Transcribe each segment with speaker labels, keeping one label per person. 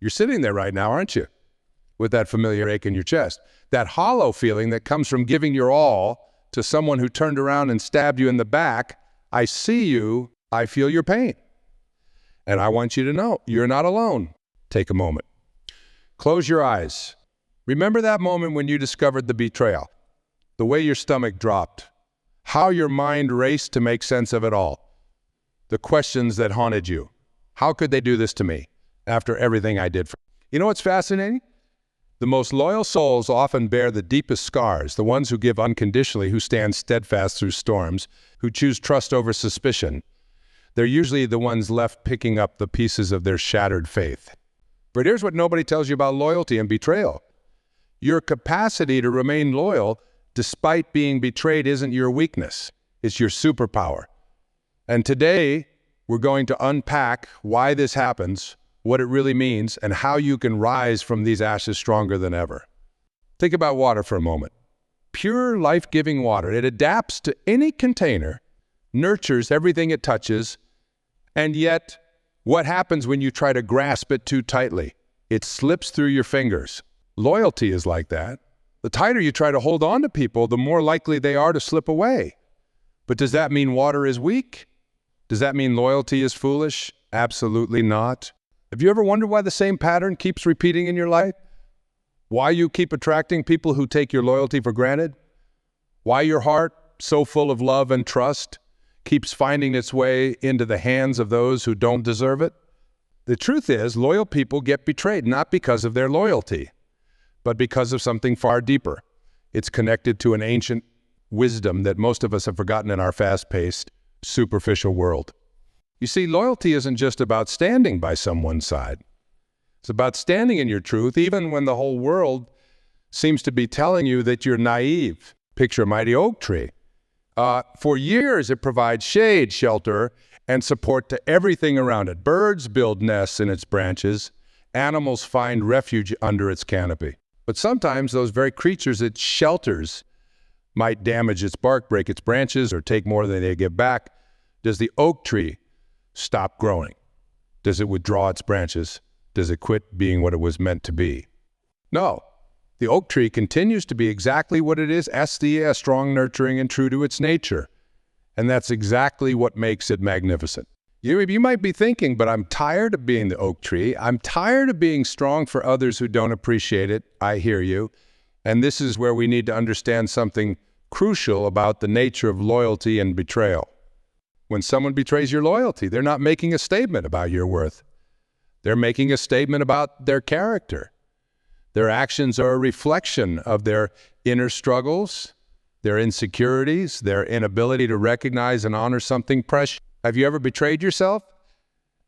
Speaker 1: You're sitting there right now, aren't you? With that familiar ache in your chest. That hollow feeling that comes from giving your all to someone who turned around and stabbed you in the back. I see you, I feel your pain. And I want you to know, you're not alone. Take a moment. Close your eyes. Remember that moment when you discovered the betrayal, the way your stomach dropped, how your mind raced to make sense of it all, the questions that haunted you. How could they do this to me after everything I did for them? You know what's fascinating? The most loyal souls often bear the deepest scars, the ones who give unconditionally, who stand steadfast through storms, who choose trust over suspicion. They're usually the ones left picking up the pieces of their shattered faith. But here's what nobody tells you about loyalty and betrayal. Your capacity to remain loyal despite being betrayed isn't your weakness. It's your superpower. And today, we're going to unpack why this happens, what it really means, and how you can rise from these ashes stronger than ever. Think about water for a moment. Pure, life-giving water. It adapts to any container, nurtures everything it touches, and yet, what happens when you try to grasp it too tightly? It slips through your fingers. Loyalty is like that. The tighter you try to hold on to people, the more likely they are to slip away. But does that mean water is weak? Does that mean loyalty is foolish? Absolutely not. Have you ever wondered why the same pattern keeps repeating in your life? Why you keep attracting people who take your loyalty for granted? Why your heart, so full of love and trust, keeps finding its way into the hands of those who don't deserve it? The truth is, loyal people get betrayed not because of their loyalty, but because of something far deeper. It's connected to an ancient wisdom that most of us have forgotten in our fast-paced, superficial world. You see, loyalty isn't just about standing by someone's side. It's about standing in your truth even when the whole world seems to be telling you that you're naive. Picture a mighty oak tree. For years, it provides shade, shelter, and support to everything around it. Birds build nests in its branches. Animals find refuge under its canopy. But sometimes those very creatures it shelters might damage its bark, break its branches, or take more than they give back. Does the oak tree stop growing? Does it withdraw its branches? Does it quit being what it was meant to be? No. The oak tree continues to be exactly what it is, strong, nurturing, and true to its nature. And that's exactly what makes it magnificent. You might be thinking, but I'm tired of being the oak tree. I'm tired of being strong for others who don't appreciate it. I hear you. And this is where we need to understand something crucial about the nature of loyalty and betrayal. When someone betrays your loyalty, they're not making a statement about your worth. They're making a statement about their character. Their actions are a reflection of their inner struggles, their insecurities, their inability to recognize and honor something precious. Have you ever betrayed yourself?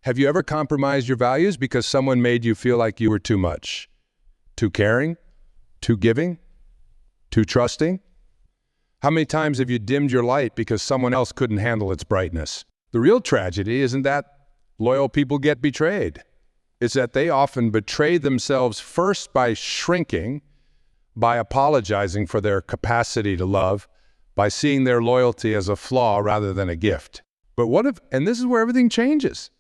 Speaker 1: Have you ever compromised your values because someone made you feel like you were too much? Too caring? Too giving? Too trusting? How many times have you dimmed your light because someone else couldn't handle its brightness? The real tragedy isn't that loyal people get betrayed. It's that they often betray themselves first by shrinking, by apologizing for their capacity to love, by seeing their loyalty as a flaw rather than a gift. But what if, and this is where everything changes,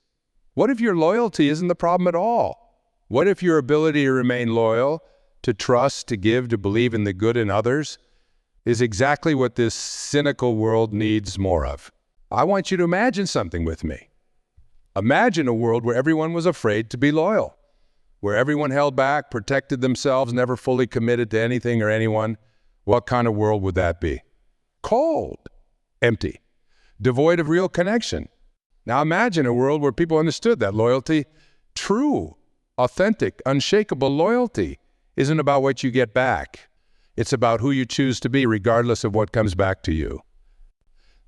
Speaker 1: what if your loyalty isn't the problem at all? What if your ability to remain loyal, to trust, to give, to believe in the good in others is exactly what this cynical world needs more of? I want you to imagine something with me. Imagine a world where everyone was afraid to be loyal, where everyone held back, protected themselves, never fully committed to anything or anyone. What kind of world would that be? Cold, empty, devoid of real connection. Now imagine a world where people understood that loyalty, true, authentic, unshakable loyalty, isn't about what you get back. It's about who you choose to be, regardless of what comes back to you.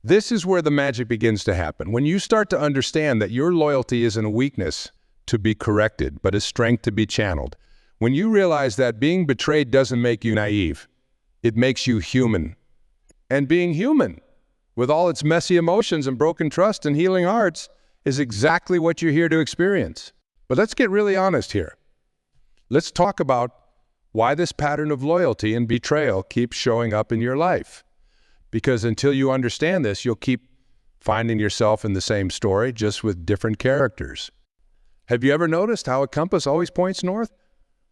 Speaker 1: This is where the magic begins to happen. When you start to understand that your loyalty isn't a weakness to be corrected, but a strength to be channeled. When you realize that being betrayed doesn't make you naive, it makes you human. And being human, with all its messy emotions and broken trust and healing hearts, is exactly what you're here to experience. But let's get really honest here. Let's talk about why this pattern of loyalty and betrayal keeps showing up in your life. Because until you understand this, you'll keep finding yourself in the same story, just with different characters. Have you ever noticed how a compass always points north?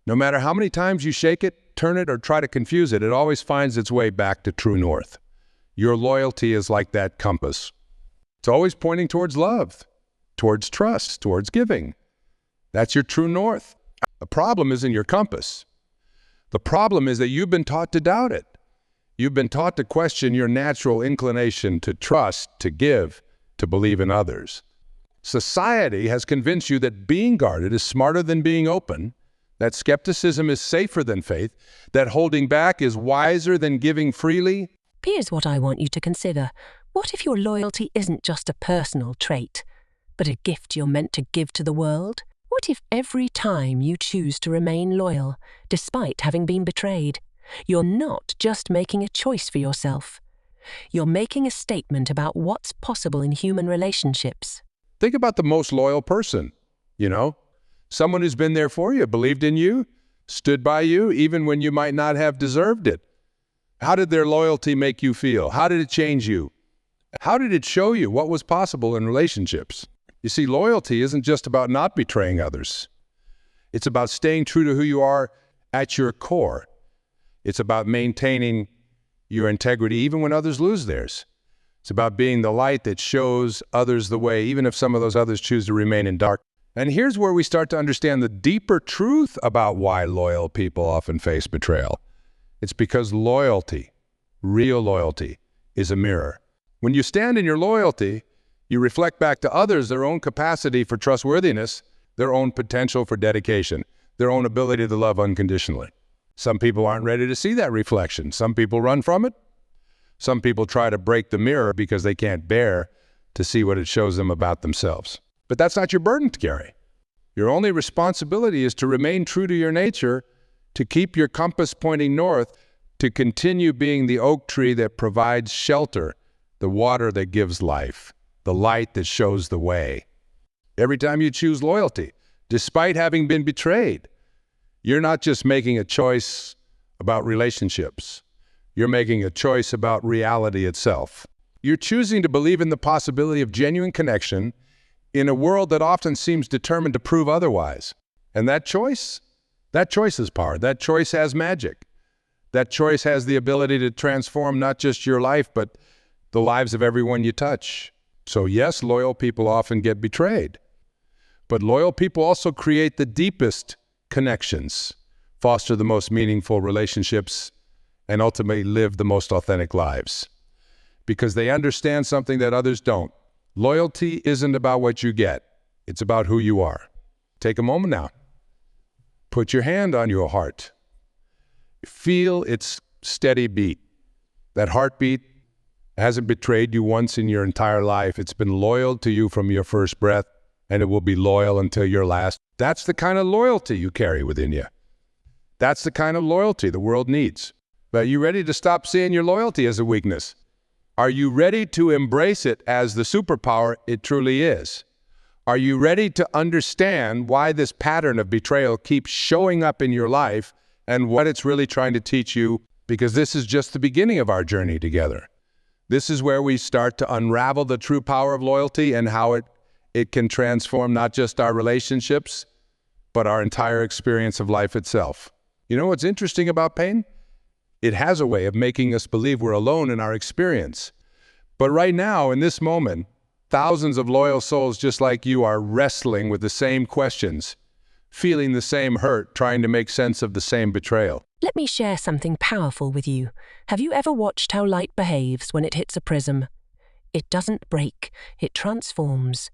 Speaker 1: No matter how many times you shake it, turn it, or try to confuse it, it always finds its way back to true north. Your loyalty is like that compass. It's always pointing towards love, towards trust, towards giving. That's your true north. The problem isn't your compass. The problem is that you've been taught to doubt it. You've been taught to question your natural inclination to trust, to give, to believe in others. Society has convinced you that being guarded is smarter than being open, that skepticism is safer than faith, that holding back is wiser than giving freely.
Speaker 2: Here's what I want you to consider. What if your loyalty isn't just a personal trait, but a gift you're meant to give to the world? What if every time you choose to remain loyal, despite having been betrayed, you're not just making a choice for yourself? You're making a statement about what's possible in human relationships.
Speaker 1: Think about the most loyal person, someone who's been there for you, believed in you, stood by you, even when you might not have deserved it. How did their loyalty make you feel? How did it change you? How did it show you what was possible in relationships? You see, loyalty isn't just about not betraying others. It's about staying true to who you are at your core. It's about maintaining your integrity even when others lose theirs. It's about being the light that shows others the way, even if some of those others choose to remain in dark. And here's where we start to understand the deeper truth about why loyal people often face betrayal. It's because loyalty, real loyalty, is a mirror. When you stand in your loyalty, you reflect back to others their own capacity for trustworthiness, their own potential for dedication, their own ability to love unconditionally. Some people aren't ready to see that reflection. Some people run from it. Some people try to break the mirror because they can't bear to see what it shows them about themselves. But that's not your burden to carry. Your only responsibility is to remain true to your nature, to keep your compass pointing north, to continue being the oak tree that provides shelter, the water that gives life, the light that shows the way. Every time you choose loyalty, despite having been betrayed, you're not just making a choice about relationships. You're making a choice about reality itself. You're choosing to believe in the possibility of genuine connection in a world that often seems determined to prove otherwise. And that choice is power. That choice has magic. That choice has the ability to transform not just your life, but the lives of everyone you touch. So yes, loyal people often get betrayed. But loyal people also create the deepest connections, foster the most meaningful relationships, and ultimately live the most authentic lives. Because they understand something that others don't. Loyalty isn't about what you get. It's about who you are. Take a moment now. Put your hand on your heart. Feel its steady beat. That heartbeat hasn't betrayed you once in your entire life. It's been loyal to you from your first breath, and it will be loyal until your last. That's the kind of loyalty you carry within you. That's the kind of loyalty the world needs. But are you ready to stop seeing your loyalty as a weakness? Are you ready to embrace it as the superpower it truly is? Are you ready to understand why this pattern of betrayal keeps showing up in your life and what it's really trying to teach you? Because this is just the beginning of our journey together. This is where we start to unravel the true power of loyalty and how it can transform not just our relationships, but our entire experience of life itself. You know what's interesting about pain? It has a way of making us believe we're alone in our experience. But right now, in this moment, thousands of loyal souls just like you are wrestling with the same questions, feeling the same hurt, trying to make sense of the same betrayal.
Speaker 2: Let me share something powerful with you. Have you ever watched how light behaves when it hits a prism? It doesn't break, it transforms.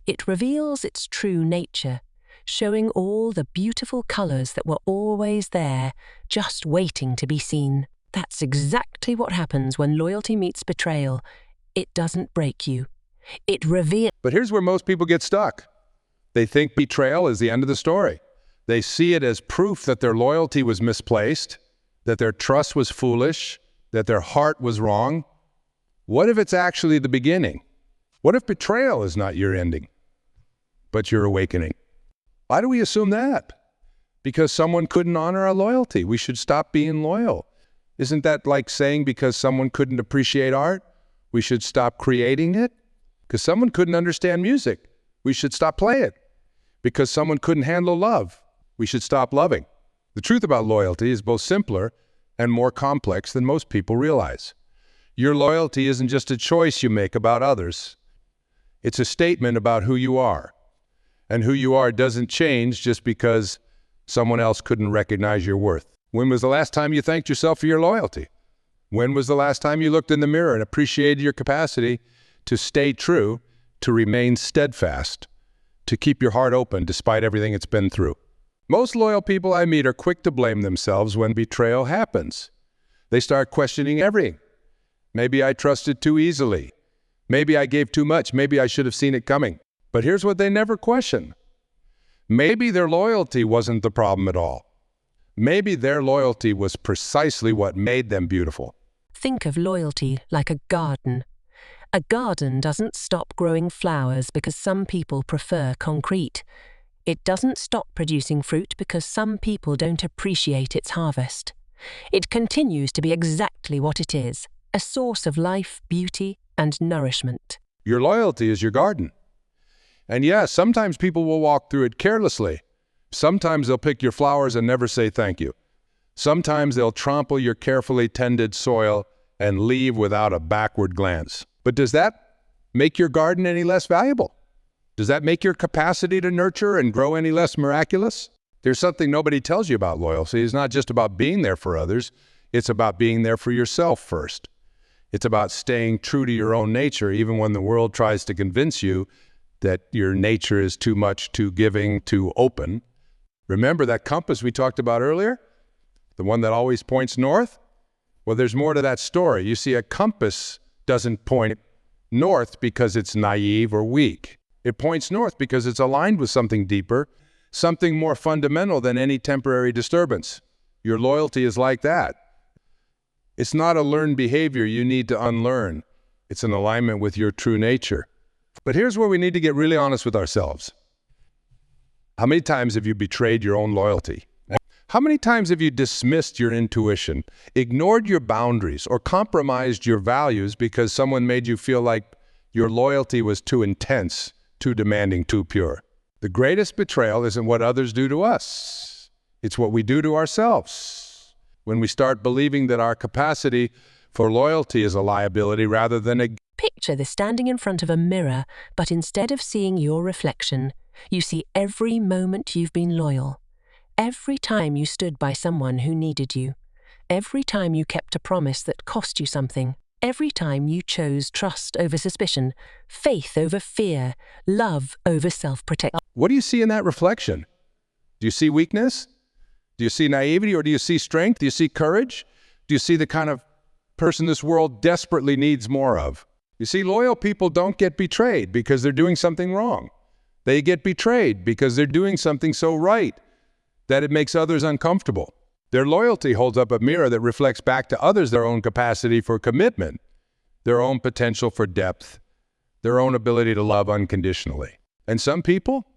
Speaker 2: It reveals its true nature, showing all the beautiful colors that were always there, just waiting to be seen. That's exactly what happens when loyalty meets betrayal. It doesn't break you. It reveals.
Speaker 1: But here's where most people get stuck. They think betrayal is the end of the story. They see it as proof that their loyalty was misplaced, that their trust was foolish, that their heart was wrong. What if it's actually the beginning? What if betrayal is not your ending, but your awakening? Why do we assume that? Because someone couldn't honor our loyalty. We should stop being loyal. Isn't that like saying because someone couldn't appreciate art, we should stop creating it? Because someone couldn't understand music, we should stop playing it. because someone couldn't handle love. We should stop loving. The truth about loyalty is both simpler and more complex than most people realize. Your loyalty isn't just a choice you make about others. It's a statement about who you are. And who you are doesn't change just because someone else couldn't recognize your worth. When was the last time you thanked yourself for your loyalty? When was the last time you looked in the mirror and appreciated your capacity to stay true, to remain steadfast, to keep your heart open despite everything it's been through? Most loyal people I meet are quick to blame themselves when betrayal happens. They start questioning everything. Maybe I trusted too easily. Maybe I gave too much. Maybe I should have seen it coming. But here's what they never question. Maybe their loyalty wasn't the problem at all. Maybe their loyalty was precisely what made them beautiful.
Speaker 2: Think of loyalty like a garden. A garden doesn't stop growing flowers because some people prefer concrete. It doesn't stop producing fruit because some people don't appreciate its harvest. It continues to be exactly what it is, a source of life, beauty, and nourishment.
Speaker 1: Your loyalty is your garden. And yes, sometimes people will walk through it carelessly. Sometimes they'll pick your flowers and never say thank you. Sometimes they'll trample your carefully tended soil and leave without a backward glance. But does that make your garden any less valuable? Does that make your capacity to nurture and grow any less miraculous? There's something nobody tells you about loyalty. It's not just about being there for others. It's about being there for yourself first. It's about staying true to your own nature, even when the world tries to convince you that your nature is too much, too giving, too open. Remember that compass we talked about earlier? The one that always points north? Well, there's more to that story. You see, a compass doesn't point north because it's naive or weak. It points north because it's aligned with something deeper, something more fundamental than any temporary disturbance. Your loyalty is like that. It's not a learned behavior you need to unlearn. It's an alignment with your true nature. But here's where we need to get really honest with ourselves. How many times have you betrayed your own loyalty? How many times have you dismissed your intuition, ignored your boundaries, or compromised your values because someone made you feel like your loyalty was too intense, too demanding, too pure? The greatest betrayal isn't what others do to us. It's what we do to ourselves. When we start believing that our capacity for loyalty is a liability rather than a...
Speaker 2: Picture this standing in front of a mirror, but instead of seeing your reflection, you see every moment you've been loyal. Every time you stood by someone who needed you. Every time you kept a promise that cost you something. Every time you chose trust over suspicion, faith over fear, love over self-protection.
Speaker 1: What do you see in that reflection? Do you see weakness? Do you see naivety, or do you see strength? Do you see courage? Do you see the kind of person this world desperately needs more of? You see, loyal people don't get betrayed because they're doing something wrong. They get betrayed because they're doing something so right that it makes others uncomfortable. Their loyalty holds up a mirror that reflects back to others their own capacity for commitment, their own potential for depth, their own ability to love unconditionally. And some people,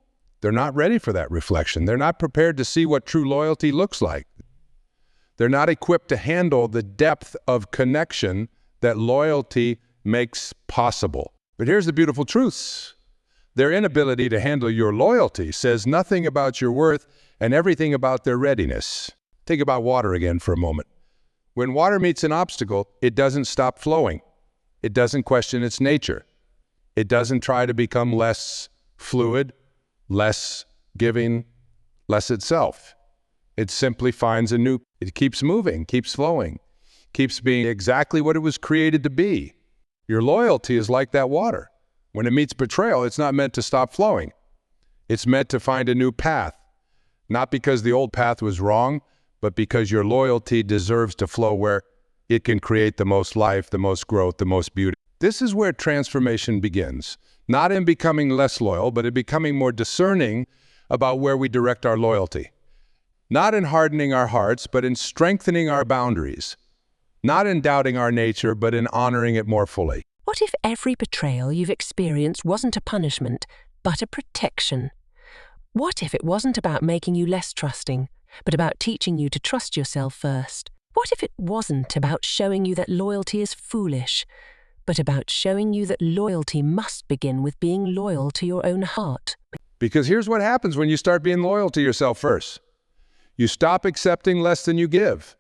Speaker 1: they're not ready for that reflection. They're not prepared to see what true loyalty looks like. They're not equipped to handle the depth of connection that loyalty makes possible. But here's the beautiful truth. Their inability to handle your loyalty says nothing about your worth and everything about their readiness. Think about water again for a moment. When water meets an obstacle, it doesn't stop flowing. It doesn't question its nature. It doesn't try to become less fluid, less giving, less itself. It simply finds a new, it keeps moving, keeps flowing, keeps being exactly what it was created to be. Your loyalty is like that water. When it meets betrayal, it's not meant to stop flowing. It's meant to find a new path, not because the old path was wrong, but because your loyalty deserves to flow where it can create the most life, the most growth, the most beauty. This is where transformation begins, not in becoming less loyal, but in becoming more discerning about where we direct our loyalty. Not in hardening our hearts, but in strengthening our boundaries. Not in doubting our nature, but in honoring it more fully.
Speaker 2: What if every betrayal you've experienced wasn't a punishment, but a protection? What if it wasn't about making you less trusting, but about teaching you to trust yourself first? What if it wasn't about showing you that loyalty is foolish, but about showing you that loyalty must begin with being loyal to your own heart?
Speaker 1: Because here's what happens when you start being loyal to yourself first. You stop accepting less than you give.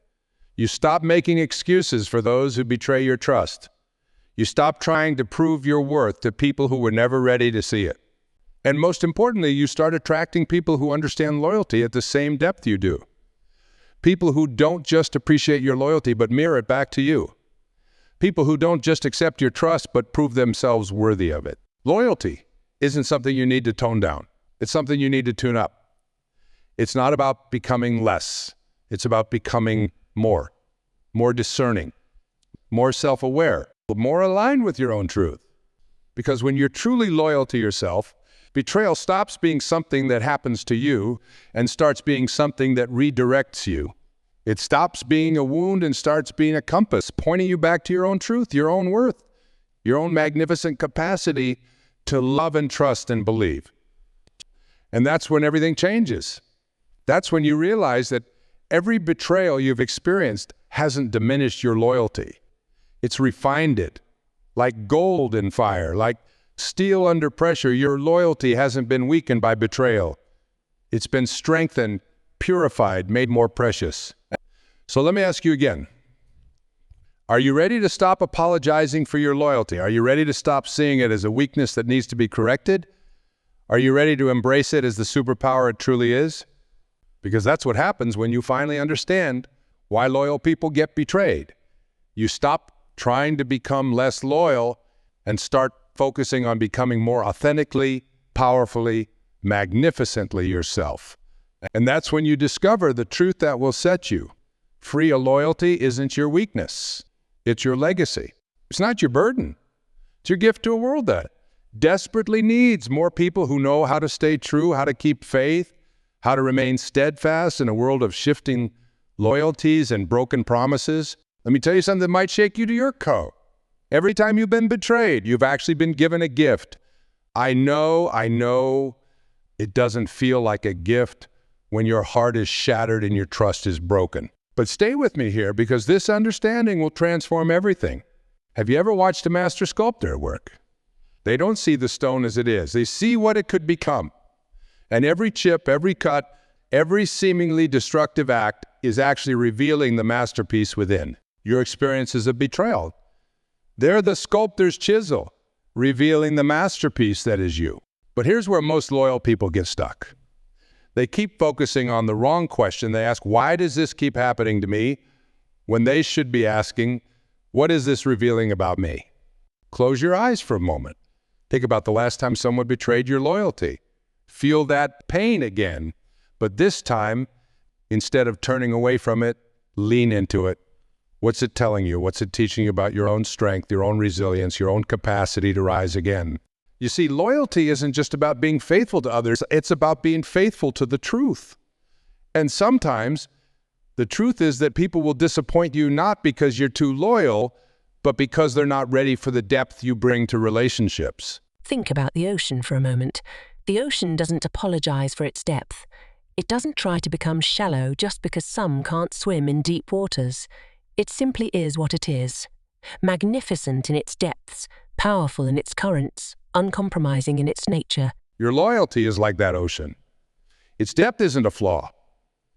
Speaker 1: You stop making excuses for those who betray your trust. You stop trying to prove your worth to people who were never ready to see it. And most importantly, you start attracting people who understand loyalty at the same depth you do. People who don't just appreciate your loyalty, but mirror it back to you. People who don't just accept your trust, but prove themselves worthy of it. Loyalty isn't something you need to tone down. It's something you need to tune up. It's not about becoming less. It's about becoming more discerning, more self-aware, more aligned with your own truth. Because when you're truly loyal to yourself, betrayal stops being something that happens to you and starts being something that redirects you. It stops being a wound and starts being a compass, pointing you back to your own truth, your own worth, your own magnificent capacity to love and trust and believe. And that's when everything changes. That's when you realize that every betrayal you've experienced hasn't diminished your loyalty. It's refined it. Like gold in fire, like steel under pressure, your loyalty hasn't been weakened by betrayal. It's been strengthened, purified, made more precious. So let me ask you again. Are you ready to stop apologizing for your loyalty? Are you ready to stop seeing it as a weakness that needs to be corrected? Are you ready to embrace it as the superpower it truly is? Because that's what happens when you finally understand why loyal people get betrayed. You stop trying to become less loyal and start focusing on becoming more authentically, powerfully, magnificently yourself. And that's when you discover the truth that will set you free. A loyalty isn't your weakness. It's your legacy. It's not your burden. It's your gift to a world that desperately needs more people who know how to stay true, how to keep faith, how to remain steadfast in a world of shifting loyalties and broken promises. Let me tell you something that might shake you to your core. Every time you've been betrayed, you've actually been given a gift. I know it doesn't feel like a gift when your heart is shattered and your trust is broken. But stay with me here, because this understanding will transform everything. Have you ever watched a master sculptor work? They don't see the stone as it is. They see what it could become. And every chip, every cut, every seemingly destructive act is actually revealing the masterpiece within. Your experiences of betrayal, they're the sculptor's chisel, revealing the masterpiece that is you. But here's where most loyal people get stuck. They keep focusing on the wrong question. They ask, why does this keep happening to me? When they should be asking, what is this revealing about me? Close your eyes for a moment. Think about the last time someone betrayed your loyalty. Feel that pain again. But this time, instead of turning away from it, lean into it. What's it telling you? What's it teaching you about your own strength, your own resilience, your own capacity to rise again? You see, loyalty isn't just about being faithful to others. It's about being faithful to the truth. And sometimes the truth is that people will disappoint you not because you're too loyal, but because they're not ready for the depth you bring to relationships.
Speaker 2: Think about the ocean for a moment. The ocean doesn't apologize for its depth. It doesn't try to become shallow just because some can't swim in deep waters. It simply is what it is. Magnificent in its depths, powerful in its currents, uncompromising in its nature.
Speaker 1: Your loyalty is like that ocean. Its depth isn't a flaw.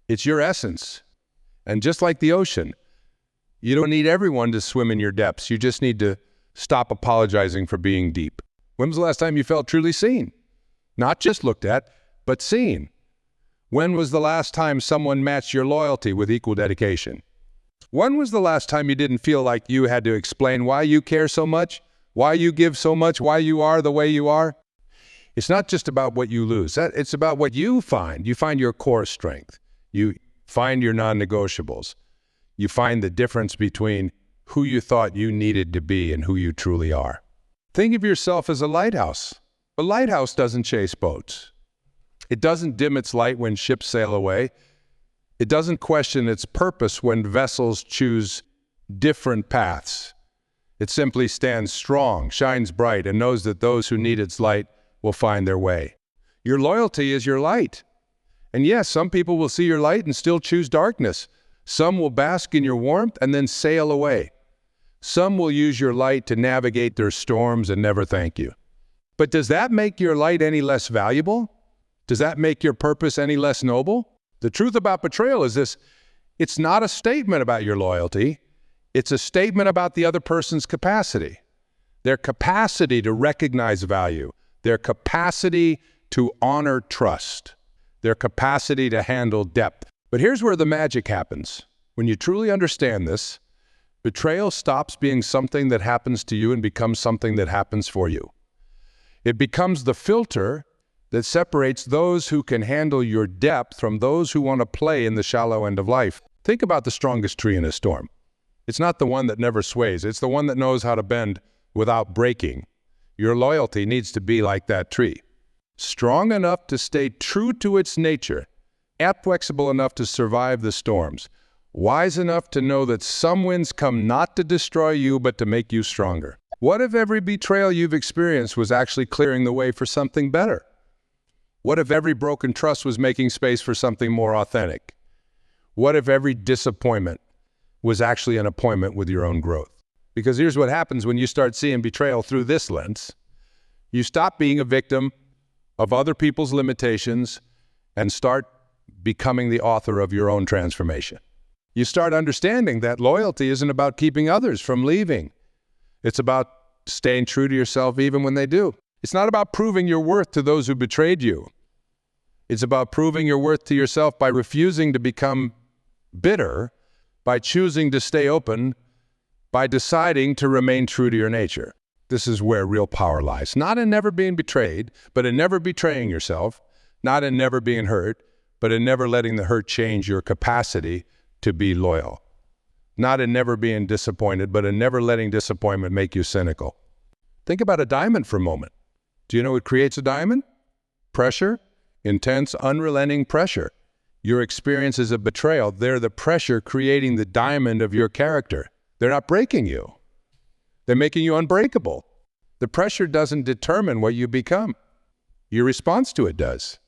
Speaker 1: It's your essence. And just like the ocean, you don't need everyone to swim in your depths. You just need to stop apologizing for being deep. When was the last time you felt truly seen? Not just looked at, but seen. When was the last time someone matched your loyalty with equal dedication? When was the last time you didn't feel like you had to explain why you care so much, why you give so much, why you are the way you are? It's not just about what you lose. It's about what you find. You find your core strength. You find your non-negotiables. You find the difference between who you thought you needed to be and who you truly are. Think of yourself as a lighthouse. A lighthouse doesn't chase boats. It doesn't dim its light when ships sail away. It doesn't question its purpose when vessels choose different paths. It simply stands strong, shines bright, and knows that those who need its light will find their way. Your loyalty is your light. And yes, some people will see your light and still choose darkness. Some will bask in your warmth and then sail away. Some will use your light to navigate their storms and never thank you. But does that make your light any less valuable? Does that make your purpose any less noble? The truth about betrayal is this: it's not a statement about your loyalty. It's a statement about the other person's capacity. Their capacity to recognize value, their capacity to honor trust, their capacity to handle depth. But here's where the magic happens. When you truly understand this, betrayal stops being something that happens to you and becomes something that happens for you. It becomes the filter that separates those who can handle your depth from those who want to play in the shallow end of life. Think about the strongest tree in a storm. It's not the one that never sways. It's the one that knows how to bend without breaking. Your loyalty needs to be like that tree. Strong enough to stay true to its nature, yet flexible enough to survive the storms, wise enough to know that some winds come not to destroy you but to make you stronger. What if every betrayal you've experienced was actually clearing the way for something better? What if every broken trust was making space for something more authentic? What if every disappointment was actually an appointment with your own growth? Because here's what happens when you start seeing betrayal through this lens. You stop being a victim of other people's limitations and start becoming the author of your own transformation. You start understanding that loyalty isn't about keeping others from leaving. It's about staying true to yourself even when they do. It's not about proving your worth to those who betrayed you. It's about proving your worth to yourself by refusing to become bitter, by choosing to stay open, by deciding to remain true to your nature. This is where real power lies. Not in never being betrayed, but in never betraying yourself. Not in never being hurt, but in never letting the hurt change your capacity to be loyal. Not in never being disappointed, but in never letting disappointment make you cynical. Think about a diamond for a moment. Do you know what creates a diamond? Pressure. Intense, unrelenting pressure. Your experiences of betrayal, they're the pressure creating the diamond of your character. They're not breaking you. They're making you unbreakable. The pressure doesn't determine what you become. Your response to it does.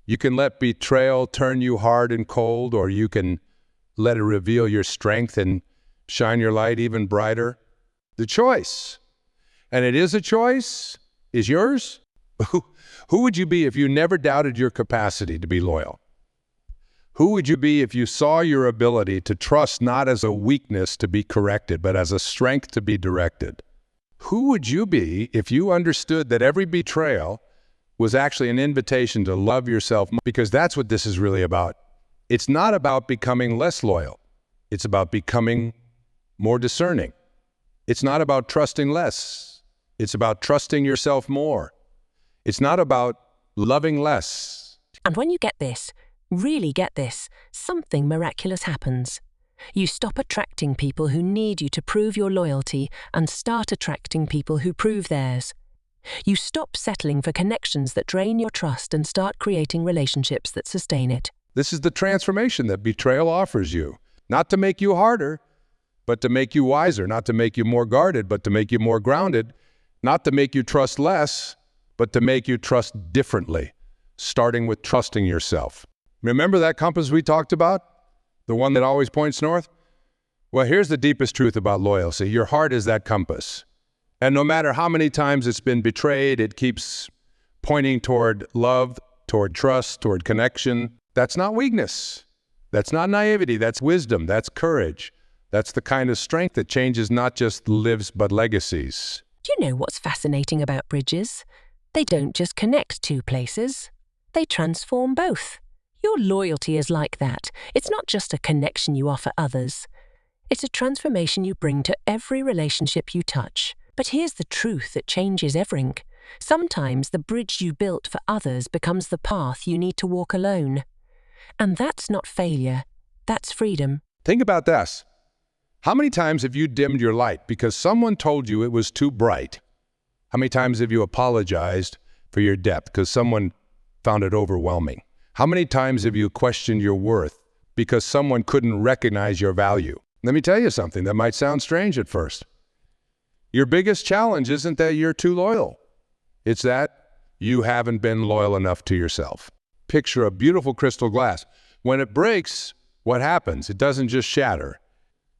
Speaker 1: You can let betrayal turn you hard and cold, or you can let it reveal your strength and shine your light even brighter. The choice, and it is a choice, is yours. Who would you be if you never doubted your capacity to be loyal? Who would you be if you saw your ability to trust not as a weakness to be corrected, but as a strength to be directed? Who would you be if you understood that every betrayal was actually an invitation to love yourself? Because that's what this is really about. It's not about becoming less loyal. It's about becoming more discerning. It's not about trusting less. It's about trusting yourself more. It's not about loving less.
Speaker 2: And when you get this, really get this, something miraculous happens. You stop attracting people who need you to prove your loyalty and start attracting people who prove theirs. You stop settling for connections that drain your trust and start creating relationships that sustain it.
Speaker 1: This is the transformation that betrayal offers you. Not to make you harder, but to make you wiser. Not to make you more guarded, but to make you more grounded. Not to make you trust less, but to make you trust differently, starting with trusting yourself. Remember that compass we talked about? The one that always points north? Well, here's the deepest truth about loyalty. Your heart is that compass. And no matter how many times it's been betrayed, it keeps pointing toward love, toward trust, toward connection. That's not weakness. That's not naivety. That's wisdom. That's courage. That's the kind of strength that changes not just lives, but legacies.
Speaker 2: Do you know what's fascinating about bridges? They don't just connect two places. They transform both. Your loyalty is like that. It's not just a connection you offer others. It's a transformation you bring to every relationship you touch. But here's the truth that changes everything. Sometimes the bridge you built for others becomes the path you need to walk alone. And that's not failure. That's freedom.
Speaker 1: Think about this. How many times have you dimmed your light because someone told you it was too bright? How many times have you apologized for your depth because someone found it overwhelming? How many times have you questioned your worth because someone couldn't recognize your value? Let me tell you something that might sound strange at first. Your biggest challenge isn't that you're too loyal. It's that you haven't been loyal enough to yourself. Picture a beautiful crystal glass. When it breaks, what happens? It doesn't just shatter.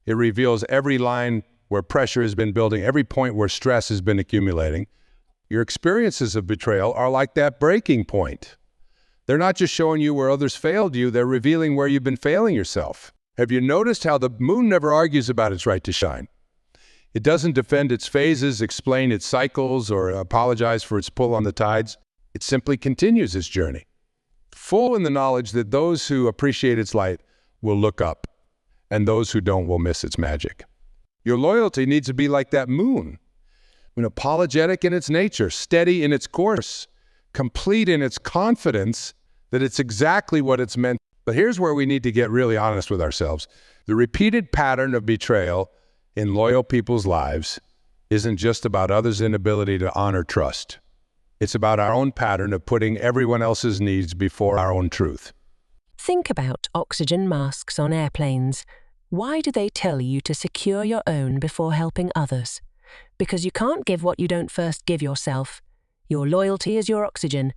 Speaker 1: It reveals every line where pressure has been building, every point where stress has been accumulating. Your experiences of betrayal are like that breaking point. They're not just showing you where others failed you, they're revealing where you've been failing yourself. Have you noticed how the moon never argues about its right to shine? It doesn't defend its phases, explain its cycles, or apologize for its pull on the tides. It simply continues its journey, full in the knowledge that those who appreciate its light will look up, and those who don't will miss its magic. Your loyalty needs to be like that moon, apologetic in its nature, steady in its course, complete in its confidence that it's exactly what it's meant. But here's where we need to get really honest with ourselves. The repeated pattern of betrayal in loyal people's lives isn't just about others' inability to honor trust. It's about our own pattern of putting everyone else's needs before our own truth.
Speaker 2: Think about oxygen masks on airplanes. Why do they tell you to secure your own before helping others? Because you can't give what you don't first give yourself. Your loyalty is your oxygen.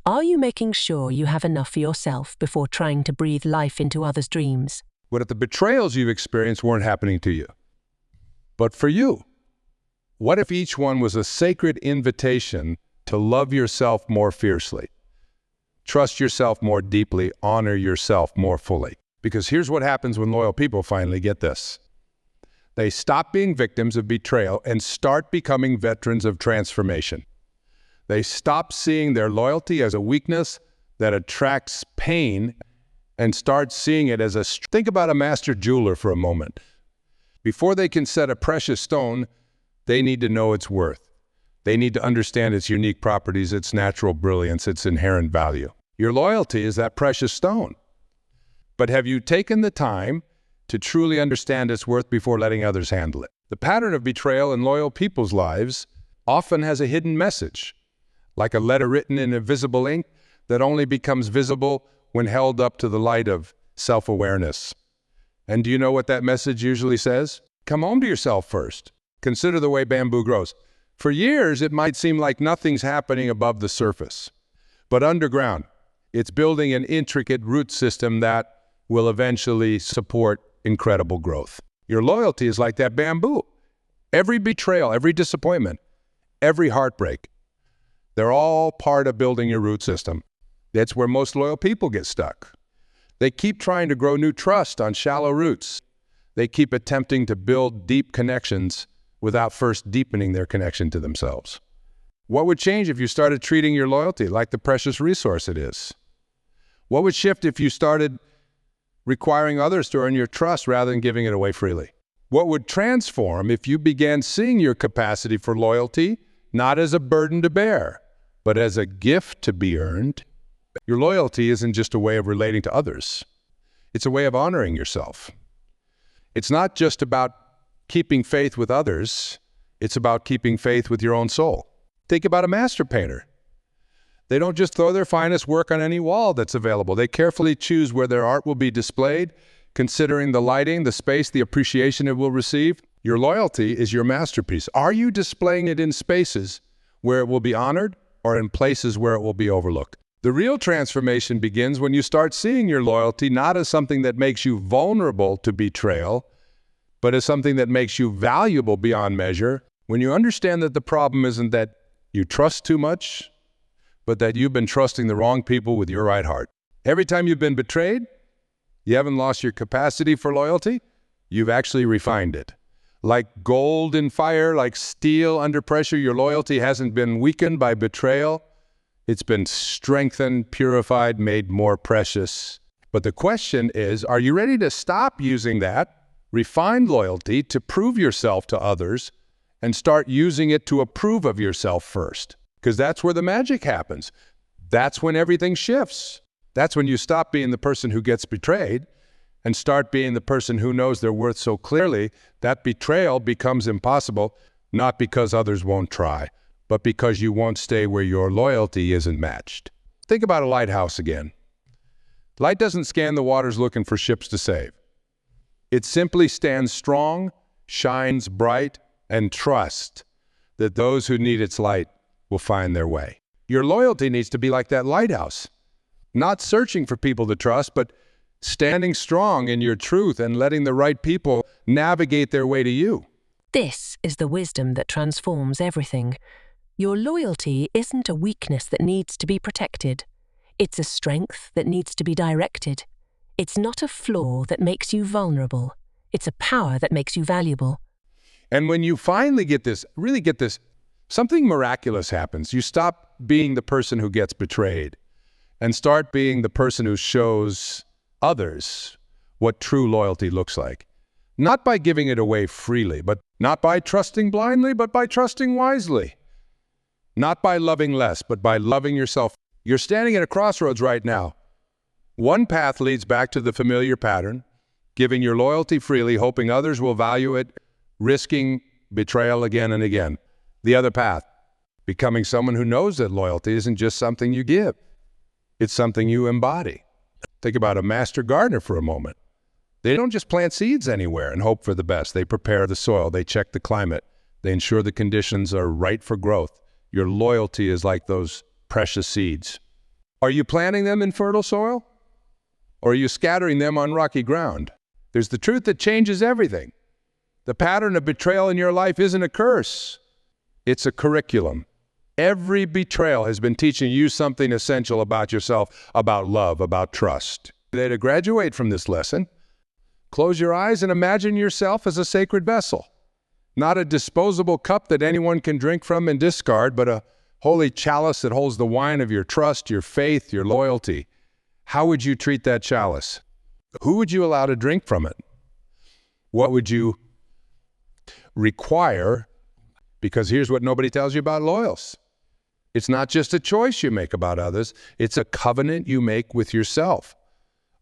Speaker 2: Are you making sure you have enough for yourself before trying to breathe life into others' dreams?
Speaker 1: What if the betrayals you've experienced weren't happening to you, but for you? What if each one was a sacred invitation to love yourself more fiercely, trust yourself more deeply, honor yourself more fully? Because here's what happens when loyal people finally get this. They stop being victims of betrayal and start becoming veterans of transformation. They stop seeing their loyalty as a weakness that attracts pain and start seeing it as a strength. Think about a master jeweler for a moment. Before they can set a precious stone, they need to know its worth. They need to understand its unique properties, its natural brilliance, its inherent value. Your loyalty is that precious stone. But have you taken the time to truly understand its worth before letting others handle it? The pattern of betrayal in loyal people's lives often has a hidden message, like a letter written in invisible ink that only becomes visible when held up to the light of self-awareness. And do you know what that message usually says? Come home to yourself first. Consider the way bamboo grows. For years, it might seem like nothing's happening above the surface. But underground, it's building an intricate root system that will eventually support incredible growth. Your loyalty is like that bamboo. Every betrayal, every disappointment, every heartbreak, they're all part of building your root system. That's where most loyal people get stuck. They keep trying to grow new trust on shallow roots. They keep attempting to build deep connections without first deepening their connection to themselves. What would change if you started treating your loyalty like the precious resource it is? What would shift if you started requiring others to earn your trust rather than giving it away freely? What would transform if you began seeing your capacity for loyalty not as a burden to bear, but as a gift to be earned? Your loyalty isn't just a way of relating to others. It's a way of honoring yourself. It's not just about keeping faith with others. It's about keeping faith with your own soul. Think about a master painter. They don't just throw their finest work on any wall that's available. They carefully choose where their art will be displayed, considering the lighting, the space, the appreciation it will receive. Your loyalty is your masterpiece. Are you displaying it in spaces where it will be honored or in places where it will be overlooked? The real transformation begins when you start seeing your loyalty not as something that makes you vulnerable to betrayal, but as something that makes you valuable beyond measure. When you understand that the problem isn't that you trust too much, but that you've been trusting the wrong people with your right heart. Every time you've been betrayed, you haven't lost your capacity for loyalty, you've actually refined it. Like gold in fire, like steel under pressure, your loyalty hasn't been weakened by betrayal. It's been strengthened, purified, made more precious. But the question is, are you ready to stop using that refined loyalty to prove yourself to others and start using it to approve of yourself first? Because that's where the magic happens. That's when everything shifts. That's when you stop being the person who gets betrayed and start being the person who knows their worth so clearly that betrayal becomes impossible, not because others won't try, but because you won't stay where your loyalty isn't matched. Think about a lighthouse again. Light doesn't scan the waters looking for ships to save. It simply stands strong, shines bright, and trusts that those who need its light will find their way. Your loyalty needs to be like that lighthouse, not searching for people to trust, but standing strong in your truth and letting the right people navigate their way to you.
Speaker 2: This is the wisdom that transforms everything. Your loyalty isn't a weakness that needs to be protected. It's a strength that needs to be directed. It's not a flaw that makes you vulnerable. It's a power that makes you valuable.
Speaker 1: And when you finally really get this, something miraculous happens. You stop being the person who gets betrayed and start being the person who shows others what true loyalty looks like. Not by giving it away freely, but not by trusting blindly, but by trusting wisely. Not by loving less, but by loving yourself. You're standing at a crossroads right now. One path leads back to the familiar pattern, giving your loyalty freely, hoping others will value it, risking betrayal again and again. The other path, becoming someone who knows that loyalty isn't just something you give. It's something you embody. Think about a master gardener for a moment. They don't just plant seeds anywhere and hope for the best. They prepare the soil. They check the climate. They ensure the conditions are right for growth. Your loyalty is like those precious seeds. Are you planting them in fertile soil? Or are you scattering them on rocky ground? There's the truth that changes everything. The pattern of betrayal in your life isn't a curse. It's a curriculum. Every betrayal has been teaching you something essential about yourself, about love, about trust. To graduate from this lesson, close your eyes and imagine yourself as a sacred vessel. Not a disposable cup that anyone can drink from and discard, but a holy chalice that holds the wine of your trust, your faith, your loyalty. How would you treat that chalice? Who would you allow to drink from it? What would you require? Because here's what nobody tells you about loyals. It's not just a choice you make about others. It's a covenant you make with yourself.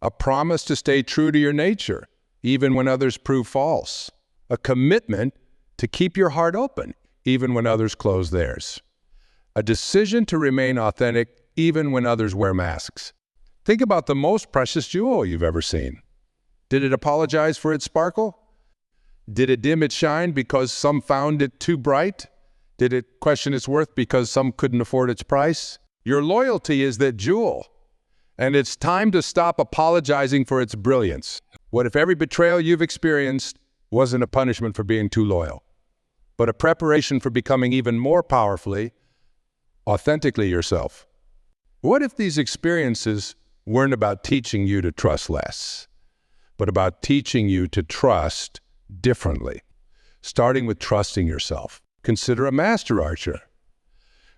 Speaker 1: A promise to stay true to your nature, even when others prove false. A commitment to keep your heart open, even when others close theirs. A decision to remain authentic, even when others wear masks. Think about the most precious jewel you've ever seen. Did it apologize for its sparkle? Did it dim its shine because some found it too bright? Did it question its worth because some couldn't afford its price? Your loyalty is that jewel, and it's time to stop apologizing for its brilliance. What if every betrayal you've experienced wasn't a punishment for being too loyal, but a preparation for becoming even more powerfully, authentically yourself? What if these experiences weren't about teaching you to trust less, but about teaching you to trust differently, starting with trusting yourself? Consider a master archer.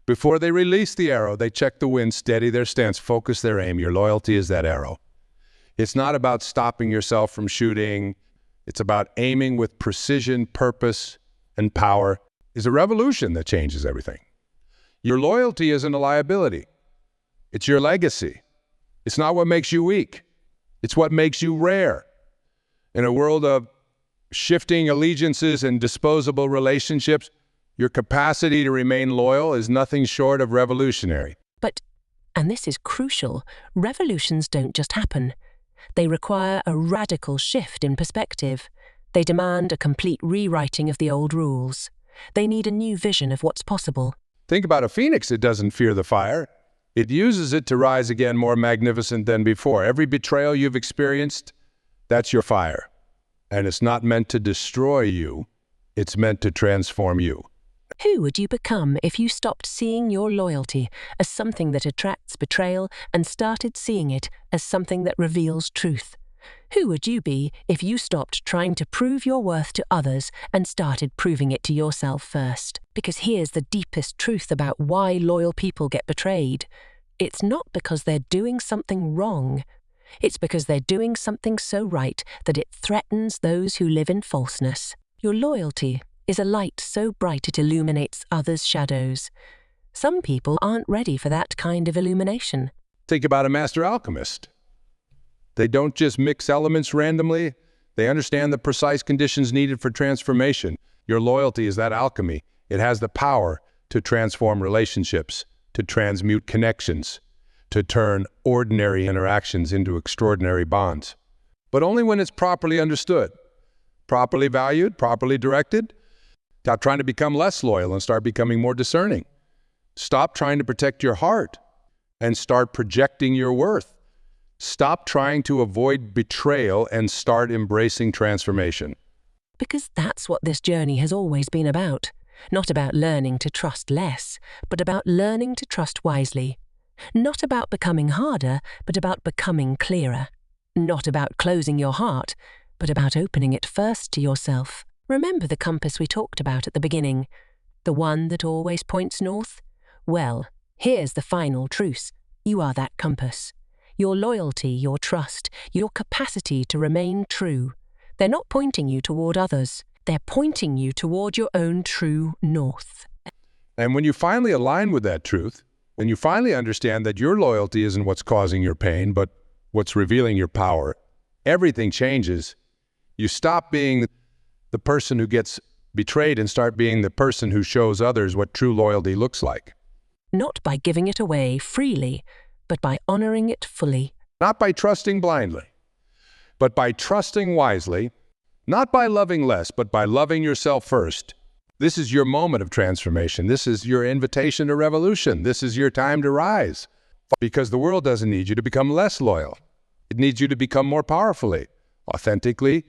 Speaker 1: Before they release the arrow, they check the wind, steady their stance, focus their aim. Your loyalty is that arrow. It's not about stopping yourself from shooting. It's about aiming with precision, purpose, and power. It's a revolution that changes everything. Your loyalty isn't a liability. It's your legacy. It's not what makes you weak. It's what makes you rare. In a world of shifting allegiances and disposable relationships, your capacity to remain loyal is nothing short of revolutionary.
Speaker 2: But, and this is crucial, revolutions don't just happen. They require a radical shift in perspective. They demand a complete rewriting of the old rules. They need a new vision of what's possible.
Speaker 1: Think about a phoenix. It doesn't fear the fire. It uses it to rise again more magnificent than before. Every betrayal you've experienced, that's your fire. And it's not meant to destroy you. It's meant to transform you.
Speaker 2: Who would you become if you stopped seeing your loyalty as something that attracts betrayal and started seeing it as something that reveals truth? Who would you be if you stopped trying to prove your worth to others and started proving it to yourself first? Because here's the deepest truth about why loyal people get betrayed. It's not because they're doing something wrong. It's because they're doing something so right that it threatens those who live in falseness. Your loyalty is a light so bright it illuminates others' shadows. Some people aren't ready for that kind of illumination.
Speaker 1: Think about a master alchemist. They don't just mix elements randomly. They understand the precise conditions needed for transformation. Your loyalty is that alchemy. It has the power to transform relationships, to transmute connections, to turn ordinary interactions into extraordinary bonds. But only when it's properly understood, properly valued, properly directed. Stop trying to become less loyal and start becoming more discerning. Stop trying to protect your heart and start projecting your worth. Stop trying to avoid betrayal and start embracing transformation.
Speaker 2: Because that's what this journey has always been about. Not about learning to trust less, but about learning to trust wisely. Not about becoming harder, but about becoming clearer. Not about closing your heart, but about opening it first to yourself. Remember the compass we talked about at the beginning? The one that always points north? Well, here's the final truth. You are that compass. Your loyalty, your trust, your capacity to remain true. They're not pointing you toward others. They're pointing you toward your own true north.
Speaker 1: And when you finally align with that truth, when you finally understand that your loyalty isn't what's causing your pain, but what's revealing your power, everything changes. You stop being the person who gets betrayed and start being the person who shows others what true loyalty looks like.
Speaker 2: Not by giving it away freely, but by honoring it fully.
Speaker 1: Not by trusting blindly, but by trusting wisely. Not by loving less, but by loving yourself first. This is your moment of transformation. This is your invitation to revolution. This is your time to rise. Because the world doesn't need you to become less loyal. It needs you to become more powerfully, authentically,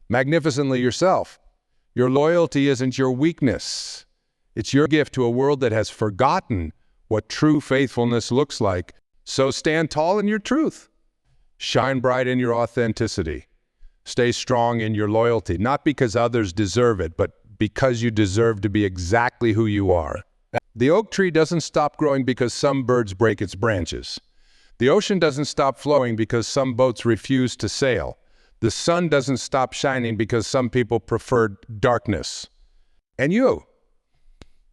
Speaker 1: magnificently yourself. Your loyalty isn't your weakness. It's your gift to a world that has forgotten what true faithfulness looks like. So stand tall in your truth. Shine bright in your authenticity. Stay strong in your loyalty, not because others deserve it, but because you deserve to be exactly who you are. The oak tree doesn't stop growing because some birds break its branches. The ocean doesn't stop flowing because some boats refuse to sail. The sun doesn't stop shining because some people prefer darkness. And you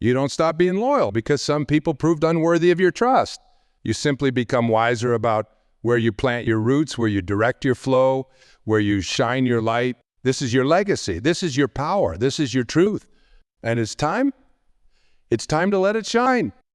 Speaker 1: don't stop being loyal because some people proved unworthy of your trust. You simply become wiser about where you plant your roots, where you direct your flow, where you shine your light. This is your legacy. This is your power. This is your truth. And it's time to let it shine.